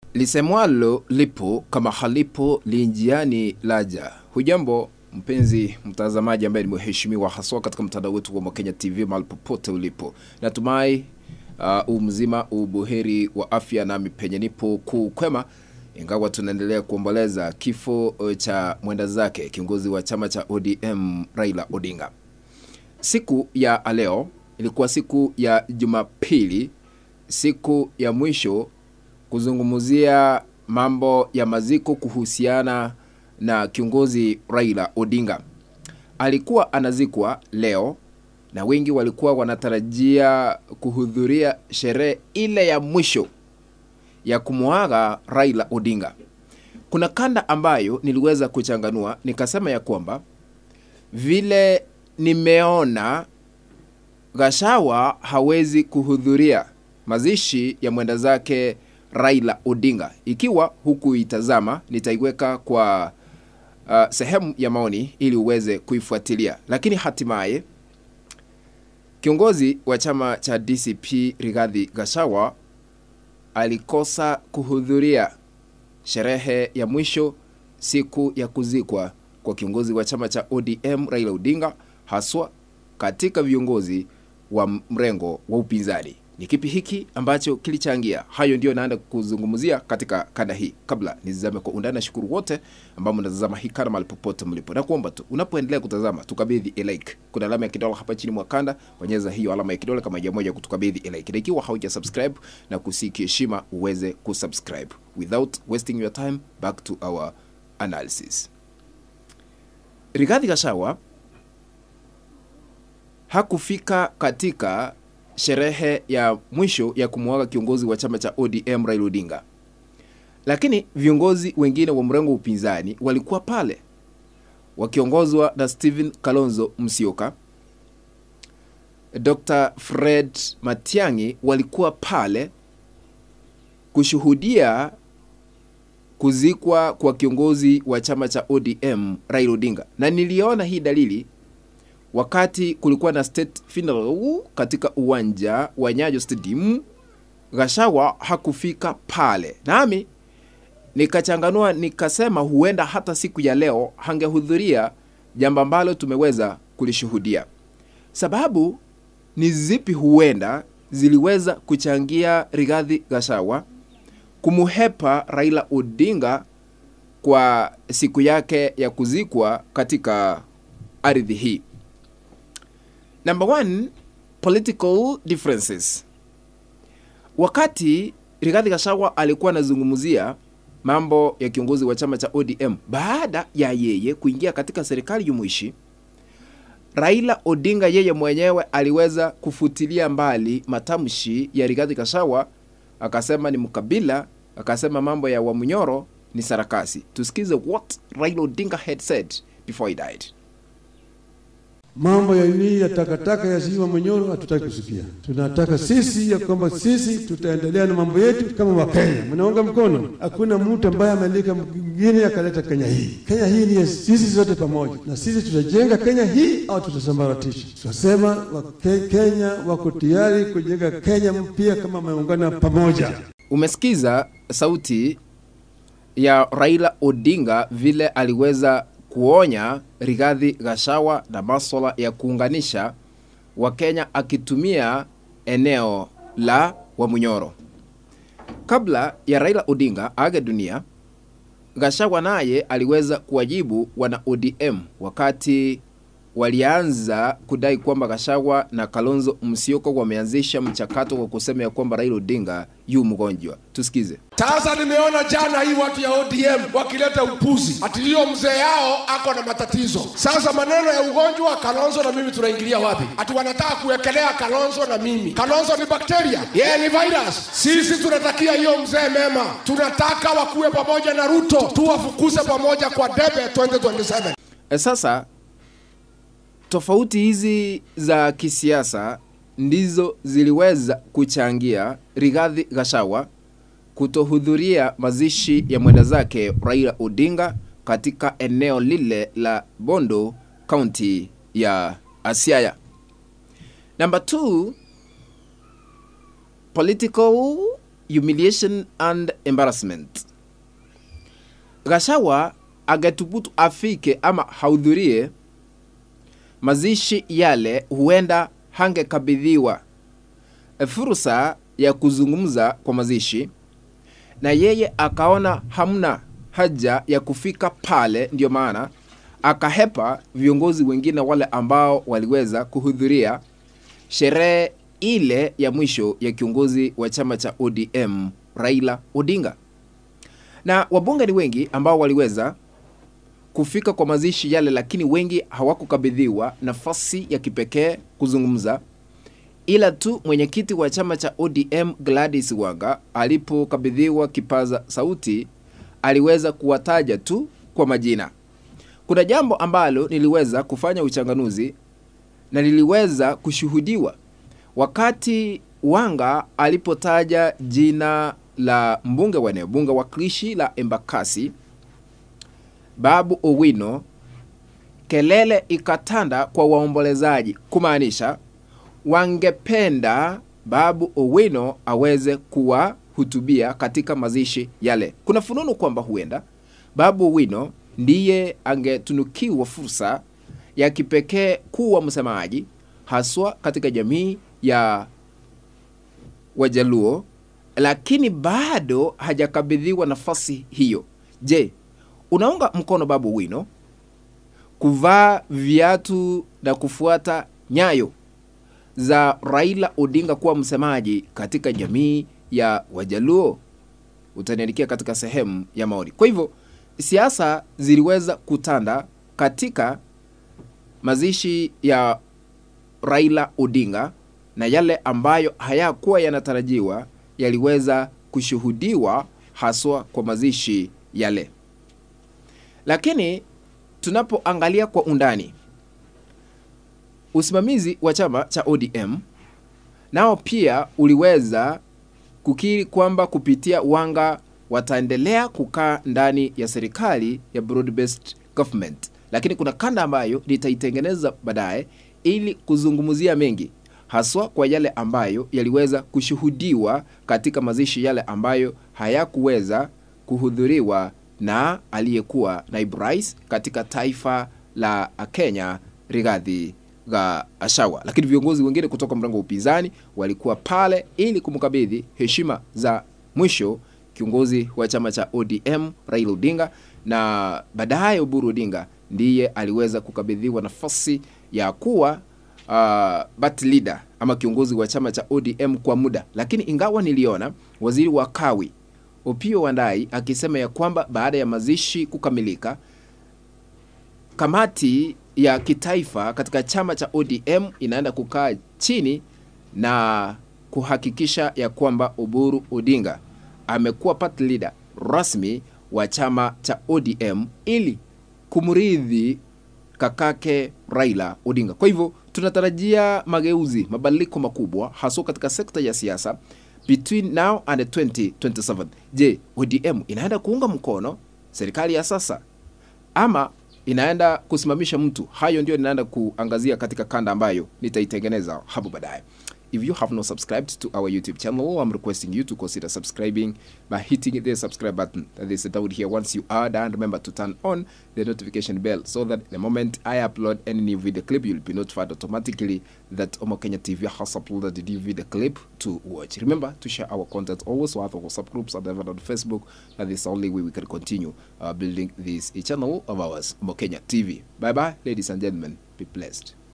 Lisemwalo lipo kama halipo linjiani laja. Hujambo mpenzi mtazamaji ambaye ni mheshimiwa haswa katika mtandao wetu wa Mkenya TV mahali popote ulipo. Natumai mzima ubuheri wa afya na penye nipo kukwema, ingawa tunaendelea kuomboleza kifo cha mwenda zake kiongozi wa chama cha ODM Raila Odinga. Siku ya leo ilikuwa siku ya Jumapili, siku ya mwisho kuzungumzia mambo ya maziko kuhusiana na kiongozi Raila Odinga. Alikuwa anazikwa leo na wengi walikuwa wanatarajia kuhudhuria sherehe ile ya mwisho ya kumuaga Raila Odinga. Kuna kanda ambayo niliweza kuchanganua, nikasema ya kwamba vile nimeona Gachagua hawezi kuhudhuria mazishi ya mwenda zake Raila Odinga. Ikiwa huku itazama, nitaiweka kwa sehemu ya maoni ili uweze kuifuatilia. Lakini hatimaye kiongozi wa chama cha DCP Rigathi Gachagua alikosa kuhudhuria sherehe ya mwisho, siku ya kuzikwa kwa kiongozi wa chama cha ODM Raila Odinga, haswa katika viongozi wa mrengo wa upinzani. Ni kipi hiki ambacho kilichangia? Hayo ndio naenda kuzungumzia katika kanda hii. Kabla nizame kwa undani, shukuru wote ambao mnatazama hii kana mahali popote mlipo. Na kuomba tu unapoendelea kutazama tukabidhi like. Kuna alama ya kidole hapa chini mwa kanda, bonyeza hiyo alama ya kidole kama moja kutukabidhi like. Na ikiwa hauja subscribe na kusiki heshima uweze kusubscribe. Without wasting your time, back to our analysis. Rigathi Gachagua hakufika katika sherehe ya mwisho ya kumuaga kiongozi wa chama cha ODM Raila Odinga. Lakini viongozi wengine wa mrengo upinzani walikuwa pale, wakiongozwa na Stephen Kalonzo Musyoka, Dr. Fred Matiang'i walikuwa pale kushuhudia kuzikwa kwa kiongozi wa chama cha ODM Raila Odinga. Na niliona hii dalili wakati kulikuwa na state funeral katika uwanja wa Nyayo Stadium. Gachagua hakufika pale. Nami nikachanganua, nikasema huenda hata siku ya leo hangehudhuria, jambo ambalo tumeweza kulishuhudia. Sababu ni zipi huenda ziliweza kuchangia Rigathi Gachagua kumuhepa Raila Odinga kwa siku yake ya kuzikwa katika ardhi hii? Number one, political differences. Wakati Rigathi Gachagua alikuwa anazungumzia mambo ya kiongozi wa chama cha ODM baada ya yeye kuingia katika serikali jumuishi, Raila Odinga yeye mwenyewe aliweza kufutilia mbali matamshi ya Rigathi Gachagua, akasema ni mkabila, akasema mambo ya Wamunyoro ni sarakasi. Tusikize what Raila Odinga had said before he died. Mambo ya nini ya takataka ya Ziwa Munyoro hatutaki kusikia. Tunataka sisi ya kwamba sisi tutaendelea na mambo yetu kama Wakenya. Mnaunga mkono? Hakuna mtu ambaye amelika mwingine akaleta Kenya hii. Kenya hii ni sisi zote pamoja. Na sisi tutajenga Kenya hii au tutasambaratisha. Tunasema Kenya wako tayari kujenga Kenya mpya kama wameungana pamoja. Umesikiza sauti ya Raila Odinga vile aliweza kuonya Rigathi Gachagua na masuala ya kuunganisha Wakenya akitumia eneo la Wamunyoro. Kabla ya Raila Odinga aga dunia, Gachagua naye aliweza kuwajibu wana ODM wakati walianza kudai kwamba Gachagua na Kalonzo Musyoka wameanzisha mchakato wa kusema ya kwamba Raila Odinga yu mgonjwa. Tusikize. Sasa nimeona jana hii watu ya ODM wakileta upuzi ati hiyo mzee yao ako na matatizo. Sasa maneno ya ugonjwa Kalonzo na mimi tunaingilia wapi? Ati wanataka kuwekelea Kalonzo na mimi. Kalonzo ni bakteria, yeye ni virus. Sisi tunatakia hiyo mzee mema. Tunataka wakuwe pamoja na Ruto, tuwafukuze pamoja kwa debe 2027. Sasa tofauti hizi za kisiasa ndizo ziliweza kuchangia Rigathi Gachagua kutohudhuria mazishi ya mwenda zake Raila Odinga katika eneo lile la Bondo, county ya Siaya. Number 2, political humiliation and embarrassment. Gachagua angethubutu afike ama haudhurie mazishi yale, huenda hangekabidhiwa fursa ya kuzungumza kwa mazishi, na yeye akaona hamna haja ya kufika pale, ndio maana akahepa viongozi wengine wale ambao waliweza kuhudhuria sherehe ile ya mwisho ya kiongozi wa chama cha ODM Raila Odinga. Na wabunge ni wengi ambao waliweza kufika kwa mazishi yale, lakini wengi hawakukabidhiwa nafasi ya kipekee kuzungumza, ila tu mwenyekiti wa chama cha ODM Gladys Wanga alipokabidhiwa kipaza sauti aliweza kuwataja tu kwa majina. Kuna jambo ambalo niliweza kufanya uchanganuzi na niliweza kushuhudiwa wakati Wanga alipotaja jina la mbunge wa eneo bunge wakilishi la Embakasi Babu Owino, kelele ikatanda kwa waombolezaji, kumaanisha wangependa Babu Owino aweze kuwahutubia katika mazishi yale. Kuna fununu kwamba huenda Babu Owino ndiye angetunukiwa fursa ya kipekee kuwa msemaji, haswa katika jamii ya Wajaluo, lakini bado hajakabidhiwa nafasi hiyo. Je, unaunga mkono Babu Owino kuvaa viatu na kufuata nyayo za Raila Odinga kuwa msemaji katika jamii ya Wajaluo? Utaniandikia katika sehemu ya maoni. Kwa hivyo siasa ziliweza kutanda katika mazishi ya Raila Odinga, na yale ambayo hayakuwa yanatarajiwa yaliweza kushuhudiwa haswa kwa mazishi yale. Lakini tunapoangalia kwa undani, usimamizi wa chama cha ODM nao pia uliweza kukiri kwamba kupitia Wanga wataendelea kukaa ndani ya serikali ya broad-based government. Lakini kuna kanda ambayo nitaitengeneza baadaye ili kuzungumzia mengi, haswa kwa yale ambayo yaliweza kushuhudiwa katika mazishi yale ambayo hayakuweza kuhudhuriwa na aliyekuwa naibu rais katika taifa la Kenya, Rigathi Gachagua. Lakini viongozi wengine kutoka mrengo wa upinzani walikuwa pale ili kumkabidhi heshima za mwisho kiongozi wa chama cha ODM Raila Odinga, na baadaye Oburu Odinga ndiye aliweza kukabidhiwa nafasi ya kuwa bat leader ama kiongozi wa chama cha ODM kwa muda. Lakini ingawa niliona waziri wa Kawi Opiyo Wandayi akisema ya kwamba baada ya mazishi kukamilika, kamati ya kitaifa katika chama cha ODM inaenda kukaa chini na kuhakikisha ya kwamba Oburu Odinga amekuwa party leader rasmi wa chama cha ODM ili kumrithi kakake Raila Odinga. Kwa hivyo tunatarajia mageuzi, mabadiliko makubwa haswa katika sekta ya siasa between now and 2027. Je, ODM inaenda kuunga mkono serikali ya sasa ama inaenda kusimamisha mtu? Hayo ndio ninaenda kuangazia katika kanda ambayo nitaitengeneza hapo baadaye. If you have not subscribed to our YouTube channel, I'm requesting you to consider subscribing by hitting the subscribe button that is down here. Once you are done, remember to turn on the notification bell so that the moment I upload any new video clip, you'll be notified automatically that Omo Kenya TV has uploaded the new video clip to watch. Remember to share our content always with our WhatsApp groups and even on Facebook. That is the only way we can continue building this channel of ours, Omo Kenya TV. Bye bye, ladies and gentlemen. Be blessed.